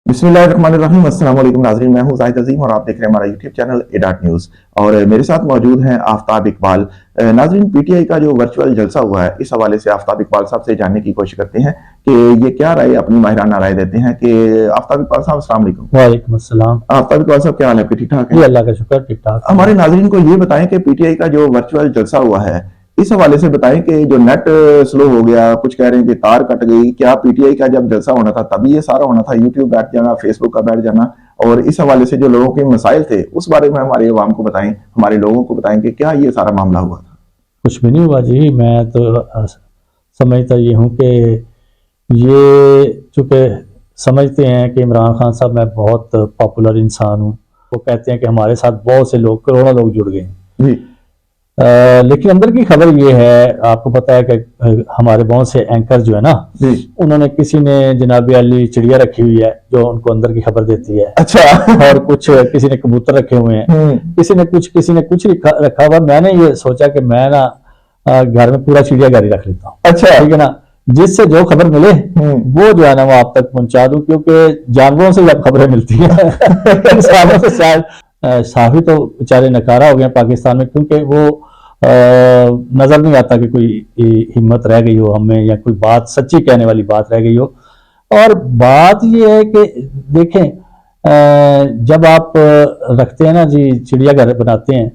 बिस्मिल्लाहिर्रहमानिर्रहीम। अस्सलाम वालेकुम नाज़रीन, मैं हूं जाहिद अजीम और आप देख रहे हैं हमारा यूट्यूब चैनल ए न्यूज़। और मेरे साथ मौजूद हैं आफ्ताब इकबाल। नाज़रीन, पीटीआई का जो वर्चुअल जलसा हुआ है, इस हवाले से आफ्ताब इकबाल साहब से जानने की कोशिश करते हैं कि ये क्या राय, अपनी माहिराना राय देते हैं। कि आफ्ताब इकबाल साहब, अस्सलाम वालेकुम। वालेकुम अस्सलाम। आफ्ताब इकबाल साहब, क्या हाल है आपके? ठीक ठाक है? जी अल्लाह का शुक्र, ठीक ठाक। हमारे नाज़रीन को ये बताएं कि पीटीआई का जो वर्चुअल जलसा हुआ है, इस हवाले से बताएं कि जो नेट स्लो हो गया, कुछ कह रहे हैं कि तार कट गई, क्या पीटीआई का जब जलसा होना था तभी ये सारा होना था? यूट्यूब बैठ जाना, फेसबुक का बैठ जाना, और इस हवाले से जो लोगों के मसाइल थे उस बारे में हमारे अवाम को बताएं, हमारे लोगों को बताएं कि क्या ये सारा मामला हुआ था। कुछ भी नहीं हुआ जी। मैं तो समझता ये हूँ कि ये चूँकि समझते हैं कि इमरान खान साहब, मैं बहुत पॉपुलर इंसान हूँ, वो कहते हैं कि हमारे साथ बहुत से लोग, करोड़ों लोग जुड़ गए जी। लेकिन अंदर की खबर ये है, आपको पता है कि हमारे बहुत से एंकर जो है ना, उन्होंने, किसी ने जनाब अली चिड़िया रखी हुई है जो उनको अंदर की खबर देती है। अच्छा। और कुछ किसी ने कबूतर रखे हुए हैं, किसी ने कुछ रखा हुआ। मैंने ये सोचा कि मैं ना घर में पूरा चिड़ियाघर ही रख लेता हूँ। अच्छा, ठीक है ना, जिससे जो खबर मिले वो जो है ना वो आप तक पहुंचा दूं, क्योंकि जानवरों से जब खबरें मिलती है इंसानों से शायद साफी तो बेचारे नकारा हो गए पाकिस्तान में, क्योंकि वो नजर नहीं आता कि कोई हिम्मत रह गई हो हमें, या कोई बात सच्ची कहने वाली बात रह गई हो। और बात ये है कि देखें, जब आप रखते हैं ना जी, चिड़ियाघर बनाते हैं,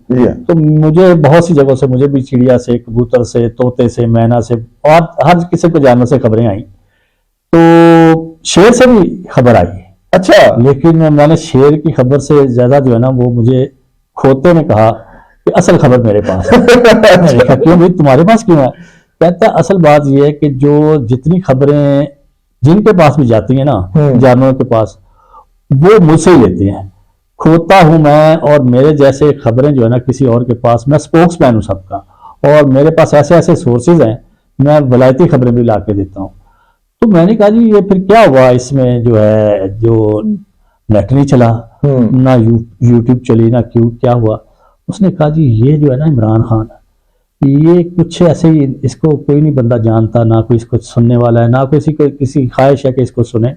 तो मुझे बहुत सी जगहों से, मुझे भी चिड़िया से, कबूतर से, तोते से, मैना से, और हर किसी को जानवर से खबरें आई। तो शेर से भी खबर आई। अच्छा। लेकिन मैंने शेर की खबर से ज्यादा जो है ना, वो मुझे खोते ने कहा कि असल खबर मेरे पास है। अच्छा। क्यों भाई, तुम्हारे पास क्यों है? कहता है असल बात यह है कि जो जितनी खबरें जिनके पास भी जाती है ना, जानवरों के पास, वो मुझसे ही लेते हैं। खोता हूं मैं, और मेरे जैसे खबरें जो है ना किसी और के पास, मैं स्पोक्समैन हूं सबका, और मेरे पास ऐसे ऐसे सोर्सेज हैं, मैं वलायती खबरें भी ला के देता हूं। तो मैंने कहा जी ये फिर क्या हुआ इसमें, जो है जो नेट नहीं चला, ना यूट्यूब चली, ना क्या हुआ? उसने कहा जी ये जो है ना इमरान खान, ये कुछ ऐसे ही, इसको कोई नहीं बंदा जानता, ना कोई इसको सुनने वाला है, ना किसी ख्वाहिश है कि इसको सुने।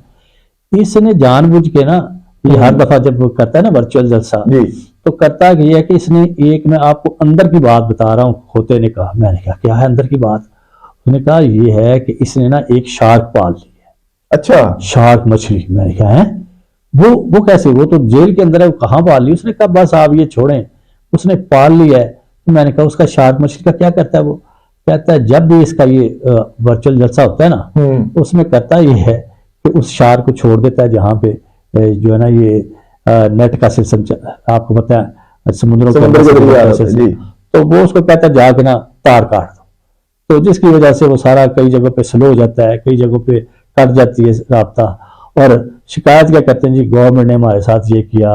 इसने जानबूझ के ना, ये हर दफा जब करता है ना वर्चुअल जलसा, तो करता ये है कि इसने एक, मैं आपको अंदर की बात बता रहा हूँ, खोते ने कहा। मैंने कहा क्या है अंदर की बात? उसने कहा ये है कि इसने ना एक शार्क पाल ली है। अच्छा। शार्क मछली। मैंने कहा है वो कैसे? वो तो जेल के अंदर है, वो कहाँ पाल ली? उसने कहा बस आप ये छोड़ें, उसने पाल लिया है। तो मैंने कहा उसका शार्क मछली का क्या करता है? वो कहता है जब भी इसका ये वर्चुअल जलसा होता है ना, उसमें करता ये है कि उस शार्क को छोड़ देता है जहां पे जो है ना ये नेट का सिलसिला, आपको पता है समुद्रों के, तो वो उसको कहता है जाके ना तार काट दो। तो जिसकी वजह से वो सारा कई जगहों पे स्लो हो जाता है, कई जगहों पे कट जाती है राब्ता। और शिकायत क्या करते हैं जी, गवर्नमेंट ने हमारे साथ ये किया,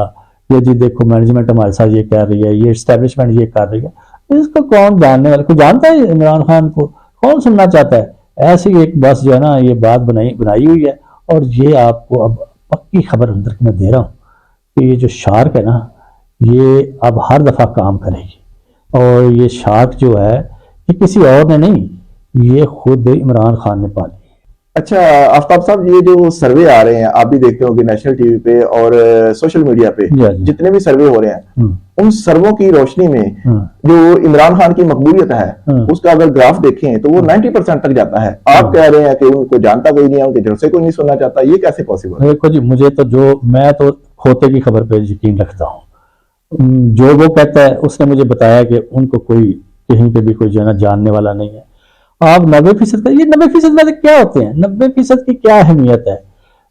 ये जी देखो मैनेजमेंट हमारे साथ ये कर रही है, ये एस्टेब्लिशमेंट ये कर रही है। इसको कौन जानने वाला, कोई जानता है इमरान खान को? कौन सुनना चाहता है? ऐसी एक बस जो है ना ये बात बनाई हुई है। और ये आपको अब पक्की खबर अंदर मैं दे रहा हूँ कि ये जो शार्क है ना, ये अब हर दफा काम करेगी। और ये शार्क जो है, ये किसी और ने नहीं, ये खुद इमरान खान ने पाली। अच्छा आफ्ताब साहब, ये जो सर्वे आ रहे हैं, आप भी देखते होंगे नेशनल टीवी पे और सोशल मीडिया पे, जितने भी सर्वे हो रहे हैं, उन सर्वों की रोशनी में जो इमरान खान की मकबूलियत है, उसका अगर ग्राफ देखें तो वो 90% तक जाता है। आप कह रहे हैं कि उनको जानता कोई नहीं है, उनके जलसे कोई नहीं सुनना चाहता, ये कैसे पॉसिबल? देखो जी, मुझे तो मैं तो खोते की खबर पे यकीन रखता हूँ। जो वो कहता है, उसने मुझे बताया कि उनको कोई कहीं पे भी कोई जो है ना जानने वाला नहीं है। आप 90% का, ये 90% वाले क्या होते हैं? 90% की क्या अहमियत है?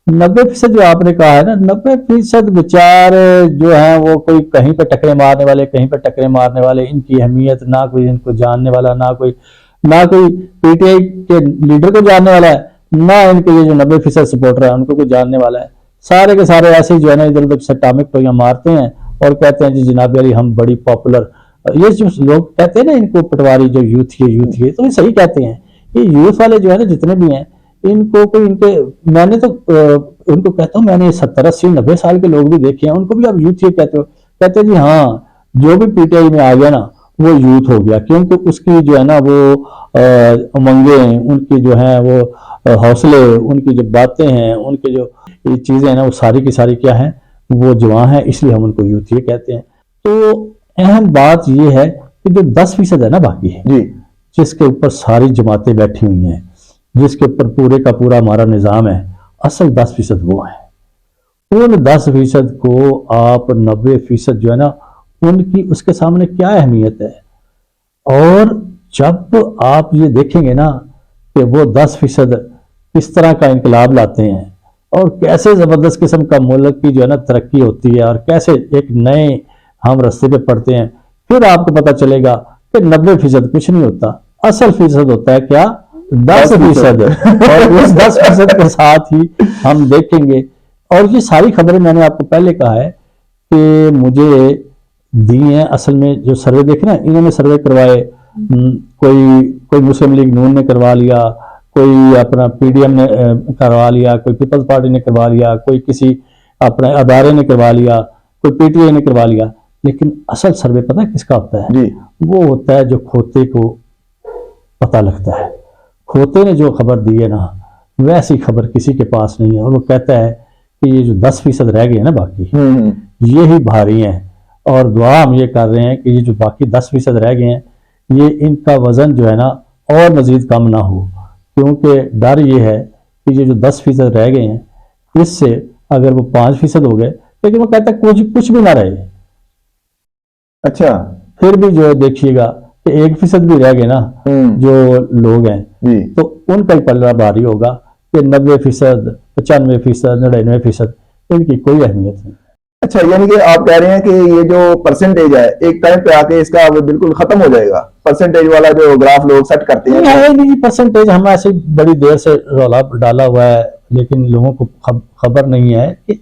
90% जो आपने कहा है ना, 90% विचार जो है वो कोई कहीं पे टकरे मारने वाले, कहीं पे टकरे मारने वाले, इनकी अहमियत ना कोई इनको जानने वाला, ना कोई पीटीआई के लीडर को जानने वाला है, ना इनके ये जो 90% सपोर्टर है उनको कोई जानने वाला है। सारे के सारे ऐसे ही जो है ना इधर उधर सटामिक तो मारते हैं और कहते हैं जी जनाब अली हम बड़ी पॉपुलर। ये जो लोग कहते हैं ना इनको पटवारी, जो यूथ ये, तो ये सही कहते हैं। ये यूथ वाले जो है ना जितने भी हैं, इनको कोई इनके, मैंने तो उनको कहता हूँ, मैंने 70, 80, 90 साल के लोग भी देखे हैं, उनको भी आप यूथ ये कहते हो। कहते हैं जी हाँ, जो भी पीटीआई में आ गया ना वो यूथ हो गया, क्योंकि उसकी जो है ना वो उमंगे, उनकी जो है वो हौसले, उनकी जो बातें हैं, उनके जो یہ چیزیں ہیں نا وہ ساری کی ساری کیا ہیں، وہ جواں ہیں، اس لیے ہم ان کو یوتھ یہ کہتے ہیں۔ تو اہم بات یہ ہے کہ جو 10% ہے نا باقی ہے جی، جس کے اوپر ساری جماعتیں بیٹھی ہوئی ہیں، جس کے اوپر پورے کا پورا ہمارا نظام ہے، اصل 10% وہ ہیں۔ ان 10% کو آپ 90% جو ہے نا ان کی اس کے سامنے کیا اہمیت ہے؟ اور جب آپ یہ دیکھیں گے نا کہ وہ 10% کس طرح کا انقلاب لاتے ہیں اور کیسے زبردست قسم کا ملک کی جو ہے نا ترقی ہوتی ہے اور کیسے ایک نئے ہم راستے پہ پڑتے ہیں، پھر آپ کو پتہ چلے گا کہ 90% کچھ نہیں ہوتا، اصل فیصد ہوتا ہے کیا؟ 10%۔ اور اس 10% کے ساتھ ہی ہم دیکھیں گے، اور یہ ساری خبریں میں نے آپ کو پہلے کہا ہے کہ مجھے دی ہیں، اصل میں جو سروے دیکھے نا انہوں نے سروے کروائے، کوئی مسلم لیگ نون نے کروا لیا، کوئی اپنا پی ڈی ایم نے کروا لیا، کوئی پیپلز پارٹی نے کروا لیا، کوئی کسی اپنے ادارے نے کروا لیا، کوئی پی ٹی آئی نے کروا لیا، لیکن اصل سروے پتہ کس کا ہوتا ہے؟ جی، وہ ہوتا ہے جو کھوتے کو پتہ لگتا ہے۔ کھوتے نے جو خبر دی ہے نا ویسی خبر کسی کے پاس نہیں ہے، اور وہ کہتا ہے کہ یہ جو 10% رہ گئے ہیں نا باقی یہی بھاری ہیں، اور دعا ہم یہ کر رہے ہیں کہ یہ جو باقی 10% رہ گئے ہیں یہ ان کا وزن جو ہے نا اور مزید کم نہ ہو، کیونکہ ڈر یہ ہے کہ یہ جو 10% رہ گئے ہیں اس سے اگر وہ 5% ہو گئے، لیکن وہ کہتا ہے کچھ بھی نہ رہے، اچھا، پھر بھی جو دیکھیے گا کہ 1% بھی رہ گئے نا جو لوگ ہیں تو ان کا پلڑا بھاری ہوگا کہ 90%، 95%، 99% ان کی کوئی اہمیت نہیں۔ اچھا، یعنی کہ آپ کہہ رہے ہیں کہ یہ جو پرسنٹیج ہے ایک ٹائم پہ آ کے اس کا بالکل ختم ہو جائے گا، پرسنٹیج والا جو گراف لوگ سیٹ کرتے ہیں؟ نہیں، پرسنٹیج ہم ایسے بڑی دیر سے رولا ڈالا ہوا ہے، لیکن لوگوں کو خبر نہیں ہے کہ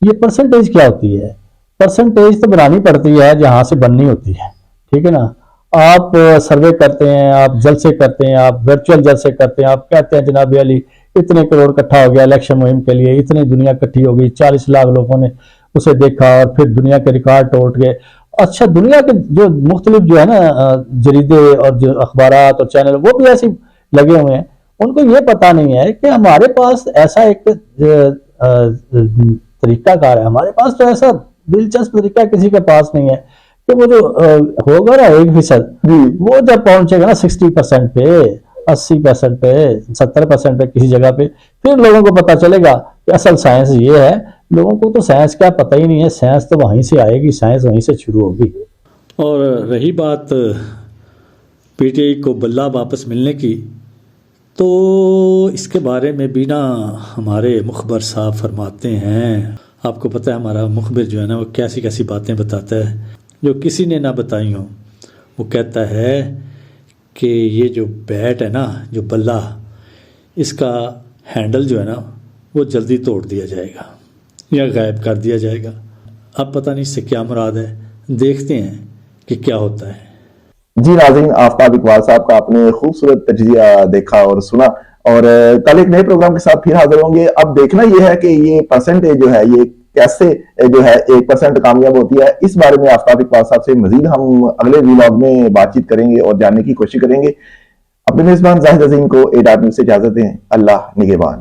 یہ پرسنٹیج کیا ہوتی ہے۔ پرسنٹیج تو بنانی پڑتی ہے جہاں سے بننی ہوتی ہے، ٹھیک ہے نا؟ آپ سروے کرتے ہیں، آپ جلسے کرتے ہیں، آپ ورچوئل جلسے کرتے ہیں، آپ کہتے ہیں جناب علی اتنے کروڑ اکٹھا ہو گیا الیکشن مہم کے لیے، اتنی دنیا اکٹھی ہو گئی، 40 لاکھ لوگوں نے اسے دیکھا اور پھر دنیا کے ریکارڈ ٹوٹ گئے۔ اچھا، دنیا کے جو مختلف جو ہے نا جریدے اور جو اخبارات اور چینل وہ بھی ایسے لگے ہوئے ہیں، ان کو یہ پتہ نہیں ہے کہ ہمارے پاس ایسا ایک طریقہ کار ہے، ہمارے پاس تو ایسا دلچسپ طریقہ کسی کے پاس نہیں ہے کہ وہ جو ہوگا نا 1% وہ جب پہنچے گا نا 60% پہ، 80% پہ، 70% پہ کسی جگہ پہ، پھر لوگوں کو پتہ چلے گا کہ اصل سائنس یہ ہے۔ لوگوں کو تو سائنس کیا پتہ ہی نہیں ہے، سائنس تو وہیں سے آئے گی، سائنس وہیں سے شروع ہوگی۔ اور رہی بات پی ٹی آئی کو بلہ واپس ملنے کی، تو اس کے بارے میں بھی نا ہمارے مخبر صاحب فرماتے ہیں، آپ کو پتہ ہے ہمارا مخبر جو ہے نا وہ کیسی کیسی باتیں بتاتا ہے جو کسی نے نہ بتائی ہوں۔ وہ کہتا ہے کہ یہ جو بیٹ ہے نا، جو بلہ، اس کا ہینڈل جو ہے نا وہ جلدی توڑ دیا جائے گا یا غائب کر دیا جائے گا۔ اب پتہ نہیں اس سے کیا مراد ہے، دیکھتے ہیں کہ کیا ہوتا ہے۔ جی ناظرین، آفتاب اقبال صاحب کا آپ نے خوبصورت تجزیہ دیکھا اور سنا، اور کل ایک نئے پروگرام کے ساتھ پھر حاضر ہوں گے۔ اب دیکھنا یہ ہے کہ یہ پرسنٹیج جو ہے یہ کیسے جو ہے 1% کامیاب ہوتی ہے، اس بارے میں آفتاب اقبال صاحب سے مزید ہم اگلے ویلاگ میں بات چیت کریں گے اور جاننے کی کوشش کریں گے۔ اپنے میزبان زاہد عظیم کو اے ڈاٹ نیوز سے اجازت دیں۔ اللہ نگہبان۔